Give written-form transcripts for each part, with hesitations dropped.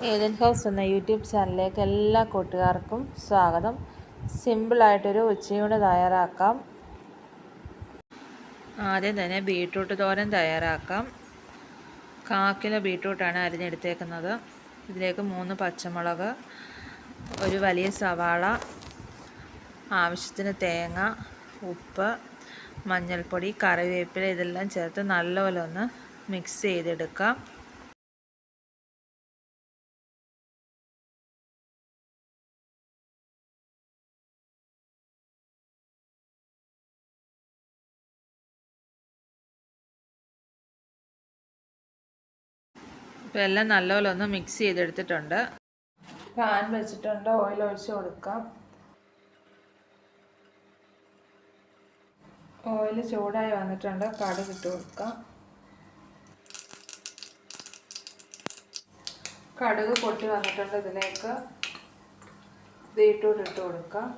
ഏലൻ house എന്ന YouTube ചാനലിലേക്ക് എല്ലാ കൂട്ടുകാർക്കും സ്വാഗതം. സിമ്പിളായിട്ടൊരു ഉച്ചയൂണ് തയ്യാറാക്കാം. ആദ്യം തന്നെ ബീട്രൂട്ട് തോരൻ തയ്യാറാക്കാം. 1/4 കിലോ ബീട്രൂട്ടാണ് അരിഞ്ഞെടുത്തേക്കുന്നത്. ഇതിലേക്ക് 3 പച്ചമുളക്, ഒരു വലിയ സവാള, ആവശ്യത്തിന് തേങ്ങ, ഉപ്പ്, മഞ്ഞൾപ്പൊടി, കറിവേപ്പില ഇതെല്ലാം ചേർത്ത് നല്ലപോലെ ഒന്ന് മിക്സ് ചെയ്തെടുക്കാം. ഇപ്പോൾ എല്ലാം നല്ലപോലെ ഒന്ന് മിക്സ് ചെയ്തെടുത്തിട്ടുണ്ട്. പാൻ വെച്ചിട്ടുണ്ട്, ഓയിൽ ഒഴിച്ച് കൊടുക്കാം. ഓയിൽ ചൂടായി വന്നിട്ടുണ്ട്, കടുക് ഇട്ട് കൊടുക്കാം. കടുക് പൊട്ടി വന്നിട്ടുണ്ട്, ഇതിലേക്ക് ബീട്രൂട്ട് ഇട്ട് കൊടുക്കാം.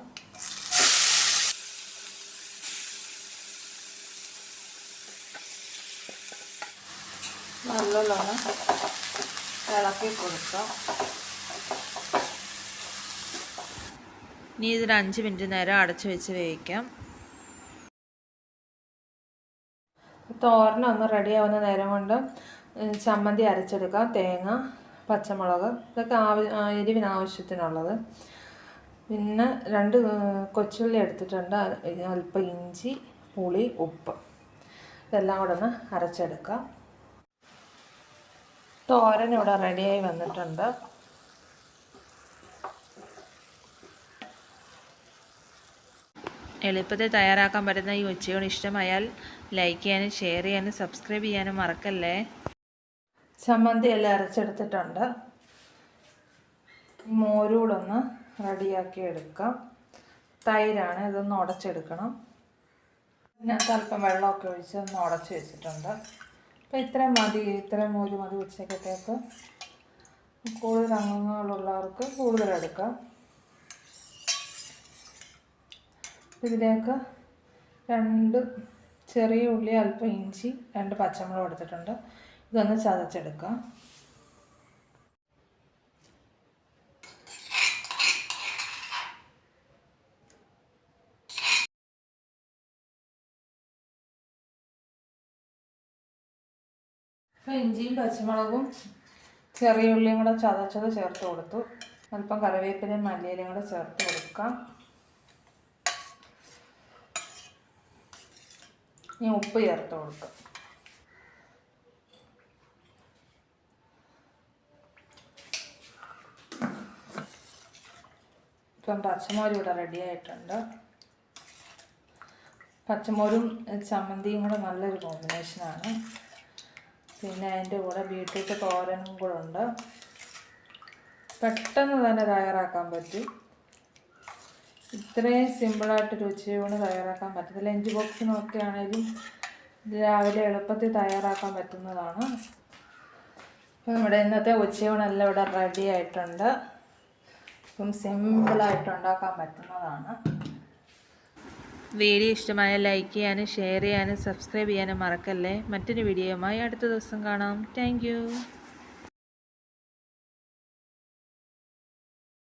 നല്ലോണം ഇളക്കി കൊടുക്കാം. ഇനി ഇതിന് 5 മിനിറ്റ് നേരം അടച്ചു വെച്ച് വേവിക്കാം. തോരനൊന്ന് റെഡിയാവുന്ന നേരം കൊണ്ട് ചമ്മന്തി അരച്ചെടുക്കാം. തേങ്ങ, പച്ചമുളക് ഇതൊക്കെ എരിവിന് ആവശ്യത്തിനുള്ളത്. പിന്നെ 2 കൊച്ചുള്ളി എടുത്തിട്ടുണ്ട്, അല്പം ഇഞ്ചി, പുളി, ഉപ്പ് ഇതെല്ലാം കൂടെ ഒന്ന് അരച്ചെടുക്കാം. തോരൻ ഇവിടെ റെഡിയായി വന്നിട്ടുണ്ട്. എളുപ്പത്തിൽ തയ്യാറാക്കാൻ പറ്റുന്ന ഈ ഉച്ചയൂണ് ഇഷ്ടമായാൽ ലൈക്ക് ചെയ്യാനും ഷെയർ ചെയ്യാനും സബ്സ്ക്രൈബ് ചെയ്യാനും മറക്കല്ലേ. ചമ്മന്തി എല്ലാം അരച്ചെടുത്തിട്ടുണ്ട്. മോരൂടൊന്ന് റെഡിയാക്കി എടുക്കാം. തൈരാണ്, ഇതൊന്ന് ഉടച്ചെടുക്കണം. ഇതിനകത്ത് അല്പം വെള്ളമൊക്കെ ഒഴിച്ച് ഒന്ന് ഉടച്ച് വെച്ചിട്ടുണ്ട്. അപ്പോൾ ഇത്രയും മോര് മതി ഉച്ചക്കത്തേക്ക്. കൂടുതൽ അംഗങ്ങളുള്ളവർക്ക് കൂടുതൽ എടുക്കാം. ഇതിലേക്ക് 2 ചെറിയ ഉള്ളി, അല്പം ഇഞ്ചി, 2 പച്ചമുളക് എടുത്തിട്ടുണ്ട്. ഇതൊന്ന് ചതച്ചെടുക്കാം. അപ്പോൾ ഇഞ്ചിയും പച്ചമുളകും ചെറിയ ഉള്ളിയും കൂടെ ചതച്ചത് ചേർത്ത് കൊടുത്തു. അല്പം കറിവേപ്പിലയും മല്ലിയിലയും കൂടെ ചേർത്ത് കൊടുക്കാം. ഇനി ഉപ്പ് ചേർത്ത് കൊടുക്കാം. ഇപ്പം പച്ചമോര് ഇവിടെ റെഡി ആയിട്ടുണ്ട്. പച്ചമോരും ചമ്മന്തിയും കൂടെ നല്ലൊരു കോമ്പിനേഷനാണ്. പിന്നെ അതിൻ്റെ കൂടെ ബീട്രൂട്ട് തോരനും കൂടെ ഉണ്ട്. പെട്ടെന്ന് തന്നെ തയ്യാറാക്കാൻ പറ്റും. ഇത്രയും സിമ്പിളായിട്ട് ഉച്ചയൂണ് തയ്യാറാക്കാൻ പറ്റും. ലഞ്ച് ബോക്സിനൊക്കെ ആണെങ്കിലും രാവിലെ എളുപ്പത്തിൽ തയ്യാറാക്കാൻ പറ്റുന്നതാണ്. അപ്പം നമ്മുടെ ഇന്നത്തെ ഉച്ചയൂണെല്ലാം ഇവിടെ റെഡി ആയിട്ടുണ്ട്. അപ്പം സിമ്പിളായിട്ട് ഉണ്ടാക്കാൻ പറ്റുന്നതാണ്. വീഡിയോ ഇഷ്ടമായ ലൈക്ക് ചെയ്യാനും ഷെയർ ചെയ്യാനും സബ്സ്ക്രൈബ് ചെയ്യാനും മറക്കല്ലേ. മറ്റൊരു വീഡിയോയുമായി അടുത്ത ദിവസം കാണാം. താങ്ക്